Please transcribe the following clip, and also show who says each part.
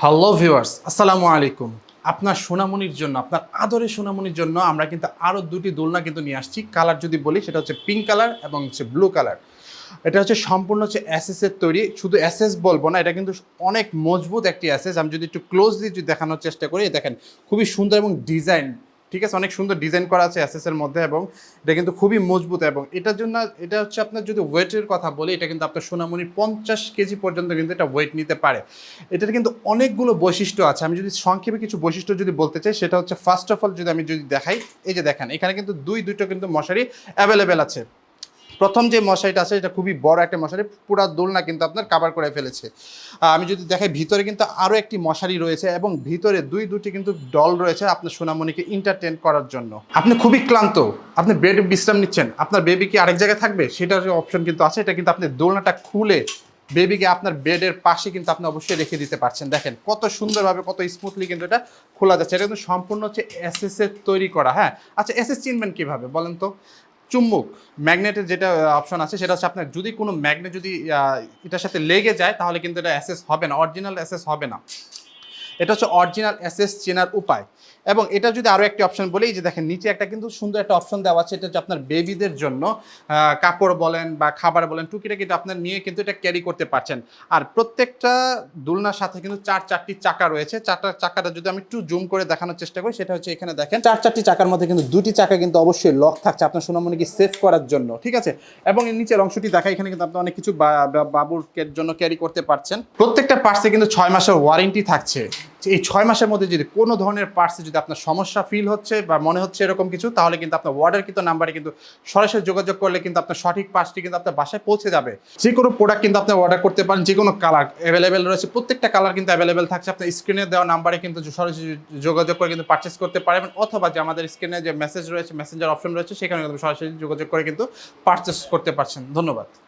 Speaker 1: Hello viewers, আসসালামু আলাইকুম। আপনার সোনামণির জন্য, আপনার আদরের সোনামণির জন্য আমরা কিন্তু আরও দুটি দোলনা কিন্তু নিয়ে আসছি। কালার যদি বলি সেটা হচ্ছে পিঙ্ক কালার এবং হচ্ছে ব্লু কালার। এটা হচ্ছে সম্পূর্ণ হচ্ছে এসএস এর তৈরি। শুধু এসএস বলবো না, এটা কিন্তু অনেক মজবুত একটি এসএস। আমি যদি একটু ক্লোজলি যদি দেখানোর চেষ্টা করি, দেখেন খুবই সুন্দর এবং ডিজাইন, ঠিক আছে, অনেক সুন্দর ডিজাইন করা আছে এসএস এর মধ্যে এবং এটা কিন্তু খুবই মজবুত। এবং এটার জন্য এটা হচ্ছে আপনার যদি ওয়েটের কথা বলি, এটা কিন্তু আপনার সোনামণির 50 কেজি পর্যন্ত কিন্তু এটা ওয়েট নিতে পারে। এটার কিন্তু অনেকগুলো বৈশিষ্ট্য আছে। আমি যদি সংক্ষেপে কিছু বৈশিষ্ট্য যদি বলতে চাই, সেটা হচ্ছে ফার্স্ট অফ অল যদি আমি যদি দেখাই, এই যে দেখেন এখানে কিন্তু দুটো কিন্তু মশারি অ্যাভেলেবেল আছে। প্রথম যে মশারিটা আছে এটা খুবই বড় একটা মশারি, পুরা দোলনা কিন্তু আপনার কাভার করে ফেলেছে। আমি যদি দেখাই ভিতরে কিন্তু আরও একটি মশারি রয়েছে এবং ভিতরে দুটি কিন্তু ডল রয়েছে আপনার সোনামণিকে এন্টারটেন করার জন্য। আপনি খুবই ক্লান্ত, আপনি বেডে বিশ্রাম নিচ্ছেন, আপনার বেবি কি আরেক জায়গায় থাকবে সেটার অপশন কিন্তু আছে। এটা কিন্তু আপনি দোলনাটা খুলে বেবিকে আপনার বেডের পাশে কিন্তু আপনি অবশ্যই রেখে দিতে পারছেন। দেখেন কত সুন্দরভাবে, কত স্মুথলি কিন্তু এটা খোলা যাচ্ছে। এটা কিন্তু সম্পূর্ণ হচ্ছে এসএস এর তৈরি করা। হ্যাঁ, আচ্ছা, এসএস চিনবেন কিভাবে বলেন তো? চুম্বক ম্যাগনেটের যেটা অপশন আছে সেটা হচ্ছে আপনার যদি কোনো ম্যাগনেট যদি এটার সাথে লেগে যায় তাহলে কিন্তু এটা অ্যাসেস হবে না, অরিজিনাল অ্যাসেস হবে না। এটা হচ্ছে অরিজিনাল অ্যাসেস চেনার উপায়। এবং এটা যদি আরও একটি অপশন বলি, যে দেখেন নিচে একটা কিন্তু সুন্দর একটা অপশন দেওয়া আছে। এটা হচ্ছে আপনার বেবিদের জন্য কাপড় বলেন বা খাবার বলেন, টুকিটাকি এটা আপনার নিয়ে কিন্তু এটা ক্যারি করতে পারছেন। আর প্রত্যেকটা দোলনার সাথে কিন্তু চারটি চাকা রয়েছে। চাকাটা যদি আমি একটু জুম করে দেখানোর চেষ্টা করি, সেটা হচ্ছে এখানে দেখেন চারটি চাকার মধ্যে কিন্তু দুটি চাকা কিন্তু অবশ্যই লক থাকছে আপনার সোনামণিকে সেভ করার জন্য, ঠিক আছে। এবং এর নিচের অংশটি দেখা, এখানে কিন্তু আপনি অনেক কিছু বাবুর জন্য ক্যারি করতে পারছেন। প্রত্যেকটা পার্টসে কিন্তু 6 মাসের ওয়ারেন্টি থাকছে। এই 6 মাসের মধ্যে যদি কোনো ধরনের পার্টসে যদি আপনার সমস্যা ফিল হচ্ছে বা মনে হচ্ছে এরকম কিছু, তাহলে কিন্তু আপনার অর্ডারকৃত নাম্বারে কিন্তু সরাসরি যোগাযোগ করলে কিন্তু আপনার সঠিক পার্টসটি কিন্তু আপনার বাসায় পৌঁছে যাবে। যে কোনো প্রোডাক্ট কিন্তু আপনি অর্ডার করতে পারেন, যে কোনো কালার অ্যাভেলেবেল রয়েছে, প্রত্যেকটা কালার কিন্তু অ্যাভেলেবেল থাকছে। আপনার স্ক্রিনে দেওয়া নাম্বারে কিন্তু সরাসরি যোগাযোগ করে কিন্তু পারচেস করতে পারবেন, অথবা যে আমাদের স্ক্রিনে যে মেসেজ রয়েছে, মেসেঞ্জার অপশন রয়েছে, সেখানে কিন্তু সরাসরি যোগাযোগ করে কিন্তু পারচেস করতে পারছেন। ধন্যবাদ।